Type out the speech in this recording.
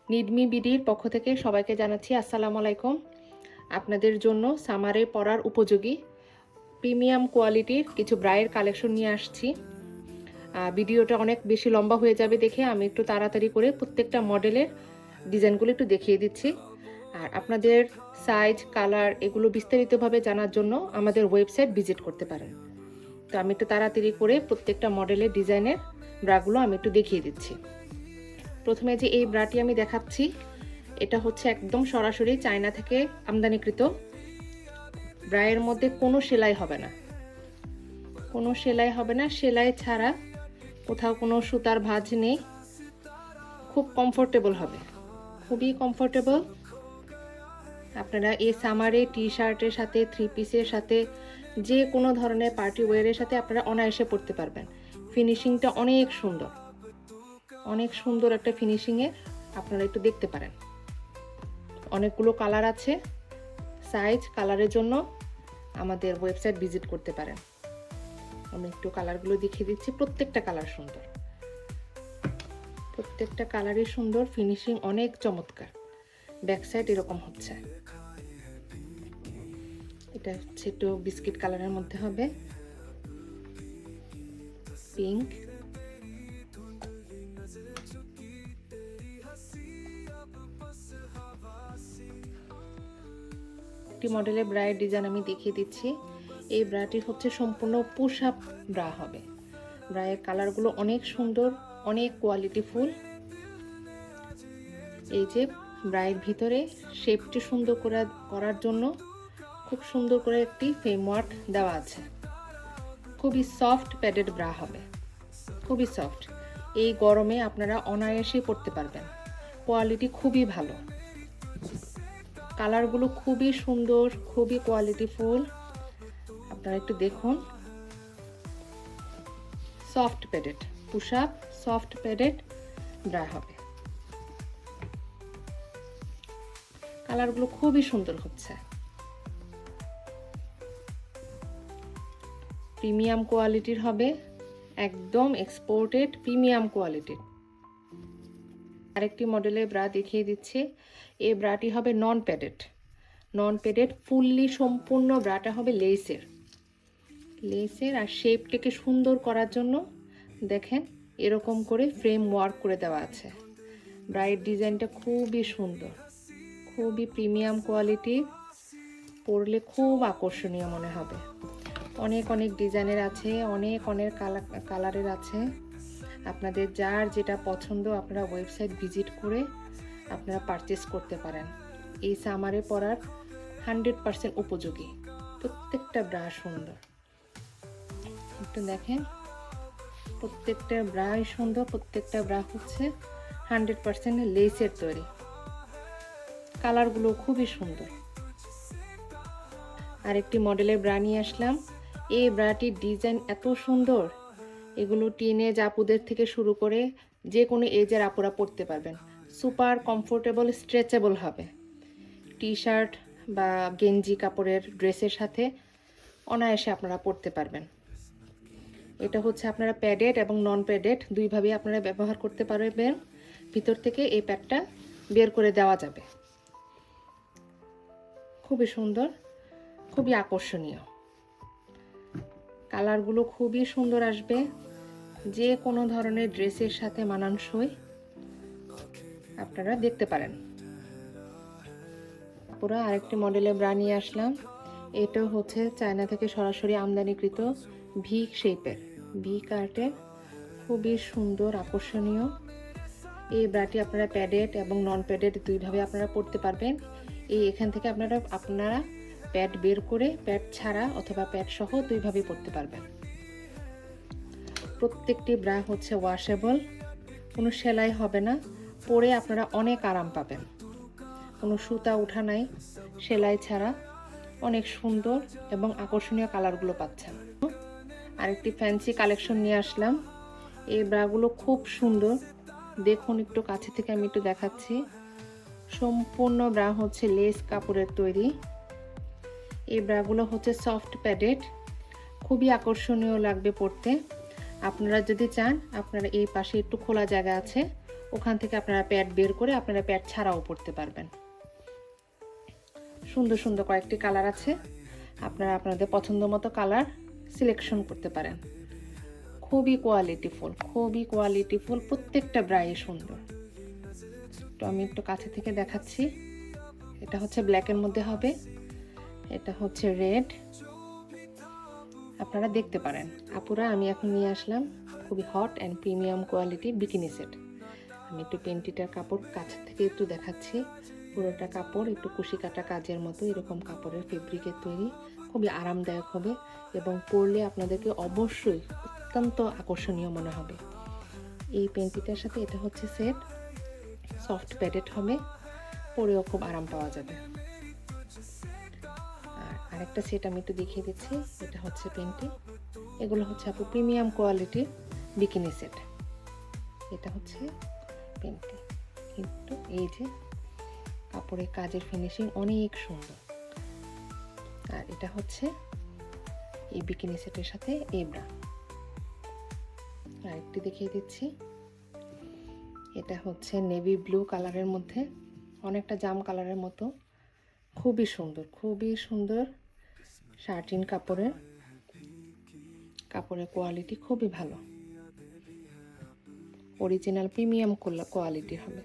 নিডমি বিডির পক্ষ থেকে সবাইকে জানাচ্ছি আসসালামু আলাইকুম। আপনাদের জন্য সামারে পরার উপযোগী প্রিমিয়াম কোয়ালিটির কিছু ব্রায়ের কালেকশন নিয়ে আসছি। ভিডিওটা অনেক বেশি লম্বা হয়ে যাবে দেখে আমি একটু তাড়াতাড়ি করে প্রত্যেকটা মডেলের ডিজাইনগুলো একটু দেখিয়ে দিচ্ছি। আর আপনাদের সাইজ কালার এগুলো বিস্তারিতভাবে জানার জন্য আমাদের ওয়েবসাইট ভিজিট করতে পারেন। তো আমি একটু তাড়াতাড়ি করে প্রত্যেকটা মডেলের ডিজাইনের ব্রাগুলো আমি একটু দেখিয়ে দিচ্ছি। প্রথমে যে এই ব্রাটি আমি দেখাচ্ছি, এটা হচ্ছে একদম সরাসরি চায়না থেকে আমদানিকৃত। ব্রায়ের মধ্যে কোনো সেলাই হবে না, কোনো সেলাই হবে না, সেলাই ছাড়া, কোথাও কোনো সুতার ভাঁজ নেই। খুব কমফোর্টেবল হবে, খুবই কমফোর্টেবল। আপনারা এই সামারে টি শার্টের সাথে, থ্রি পিসের সাথে, যে কোনো ধরনের পার্টি ওয়্যারের সাথে আপনারা অনায়াসে পরতে পারবেন। ফিনিশিংটা অনেক সুন্দর, অনেক সুন্দর একটা ফিনিশিংয়ে আপনারা একটু দেখতে পারেন। অনেকগুলো কালার আছে, সাইজ কালারের জন্য আমাদের ওয়েবসাইট ভিজিট করতে পারেন। আমি একটু কালারগুলো দেখিয়ে দিচ্ছি। প্রত্যেকটা কালার সুন্দর, প্রত্যেকটা কালারই সুন্দর, ফিনিশিং অনেক চমৎকার। ব্যাক সাইড এরকম হচ্ছে, এটা হচ্ছে একটু বিস্কিট কালারের মধ্যে হবে, পিঙ্ক, একটি মডেলের ব্রায়ের ডিজাইন আমি দেখিয়ে দিচ্ছি। এই ব্রাটি হচ্ছে সম্পূর্ণ পুশ আপ ব্রা হবে। ব্রায়ের কালারগুলো অনেক সুন্দর, অনেক কোয়ালিটিফুল। এই যে ব্রায়ের ভিতরে শেপটি সুন্দর করার জন্য খুব সুন্দর করে একটি ফ্রেমওয়ার্ক দেওয়া আছে। খুবই সফট প্যাডেড ব্রা হবে, খুবই সফট। এই গরমে আপনারা অনায়াসে পরতে পারবেন। কোয়ালিটি খুবই ভালো, কালারগুলো খুবই সুন্দর, খুবই কোয়ালিটিফুল। আপনারা একটু দেখুন, soft padded push up, soft padded bra হবে। কালারগুলো খুবই সুন্দর হচ্ছে, প্রিমিয়াম কোয়ালিটির হবে, একদম এক্সপোর্টেড প্রিমিয়াম কোয়ালিটির। আরেকটি মডেলের ব্রা দেখিয়ে দিচ্ছি। এই ব্রাটি হবে নন প্যাডেড, নন প্যাডেড ফুললি সম্পূর্ণ ব্রাটা হবে লেসের, লেসের। আর শেপটাকে সুন্দর করার জন্য দেখেন এরকম করে ফ্রেম ওয়ার্ক করে দেওয়া আছে। ব্রাইট ডিজাইনটা খুবই সুন্দর, খুবই প্রিমিয়াম কোয়ালিটির, পরলে খুব আকর্ষণীয় মনে হবে। অনেক অনেক ডিজাইনের আছে, অনেক অনেক কালারের আছে। আপনাদের যার যেটা পছন্দ আপনারা ওয়েবসাইট ভিজিট করে আপনারা পারচেস করতে পারেন। এই সামারে পরার 100% উপযোগী। প্রত্যেকটা ব্রা সুন্দর, একটু দেখেন, প্রত্যেকটা ব্রাই সুন্দর। প্রত্যেকটা ব্রা হচ্ছে 100% লেসের তৈরি। কালারগুলো খুবই সুন্দর। আরেকটি মডেলের ব্রা নিয়ে আসলাম। এই ব্রাটির ডিজাইন এত সুন্দর, এগুলো টিনেজ আপুদের থেকে শুরু করে যে কোনো এজের আপুরা পরতে পারবেন। সুপার কমফোর্টেবল, স্ট্রেচেবল হবে। টি শার্ট বা গেঞ্জি কাপড়ের ড্রেসের সাথে অনায়াসে আপনারা পরতে পারবেন। এটা হচ্ছে আপনারা প্যাডেড এবং নন প্যাডেড দুইভাবেই আপনারা ব্যবহার করতে পারবেন। ভিতর থেকে এই প্যাডটা বের করে দেওয়া যাবে। খুবই সুন্দর, খুবই আকর্ষণীয়। কালারগুলো খুবই সুন্দর আসবে, যে কোনো ধরনের ড্রেসের সাথে মানানসই আপনারা দেখতে পারেন। পুরো আরেকটি মডেলের ব্রা নিয়ে আসলাম। এটাও হচ্ছে চায়না থেকে সরাসরি আমদানিকৃত, ভি শেপের, ভি কাটের, খুবই সুন্দর আকর্ষণীয়। এই ব্রাটি আপনারা প্যাডেড এবং নন প্যাডেড দুইভাবে আপনারা পরতে পারবেন। এখান থেকে আপনারা প্যাড বের করে প্যাড ছাড়া অথবা প্যাড সহ দুইভাবেই পরতে পারবেন। প্রত্যেকটি ব্রা হচ্ছে ওয়াশেবল, কোনো সেলাই হবে না, পরে আপনারা অনেক আরাম পাবেন। কোনো সুতা ওঠা নাই, সেলাই ছাড়া, অনেক সুন্দর এবং আকর্ষণীয় কালারগুলো পাচ্ছেন। আরেকটি ফ্যান্সি কালেকশন নিয়ে আসলাম। এই ব্রাগুলো খুব সুন্দর, দেখুন একটু কাছে থেকে আমি একটু দেখাচ্ছি। সম্পূর্ণ ব্রা হচ্ছে লেস কাপড়ের তৈরি। এই ব্রাগুলো হচ্ছে সফট প্যাডেড, খুবই আকর্ষণীয় লাগবে পরতে। আপনারা যদি চান আপনারা এই পাশে একটু খোলা জায়গা আছে, ওখান থেকে আপনারা প্যাড বের করে আপনারা প্যাড ছাড়াও পরতে পারবেন। সুন্দর সুন্দর কয়েকটি কালার আছে, আপনারা আপনাদের পছন্দ মতো কালার সিলেকশন করতে পারেন। খুবই কোয়ালিটিফুল, প্রত্যেকটা ব্রাই সুন্দর। তো আমি একটু কাছে থেকে দেখাচ্ছি। এটা হচ্ছে ব্ল্যাকের মধ্যে হবে, এটা হচ্ছে রেড, আপনারা দেখতে পারেন। আপুরা, আমি এখন নিয়ে আসলাম খুবই হট অ্যান্ড প্রিমিয়াম কোয়ালিটির বিকিনি সেট। আমি একটু পেন্টিটার কাপড় কাছে থেকে একটু দেখাচ্ছি। পুরোটা কাপড় একটু কুশি কাটা কাজের মতো এরকম কাপড়ের ফেব্রিকের তৈরি, খুবই আরামদায়ক হবে এবং পরলে আপনাদেরকে অবশ্যই অত্যন্ত আকর্ষণীয় মনে হবে। এই পেন্টিটার সাথে এটা হচ্ছে সেট, সফট প্যাডেড হবে, পরেও খুব আরাম পাওয়া যাবে। আর আরেকটা সেট আমি একটু দেখিয়ে দিচ্ছি, এটা হচ্ছে পেন্টি। এগুলো হচ্ছে আপু প্রিমিয়াম কোয়ালিটির বিকিনি সেট। এটা হচ্ছে পেন্টি, কিন্তু এই যে কাপড়ের কাজের ফিনিশিং অনেক সুন্দর। আর এটা হচ্ছে এই বিকিনি সেটের সাথে এই ব্রা। আরেকটি দেখিয়ে দিচ্ছি, এটা হচ্ছে নেভি ব্লু কালারের মধ্যে, অনেকটা জাম কালারের মতো, খুবই সুন্দর শার্টিন কাপড়ের কোয়ালিটি খুবই ভালো, অরিজিনাল প্রিমিয়াম কোয়ালিটি হবে।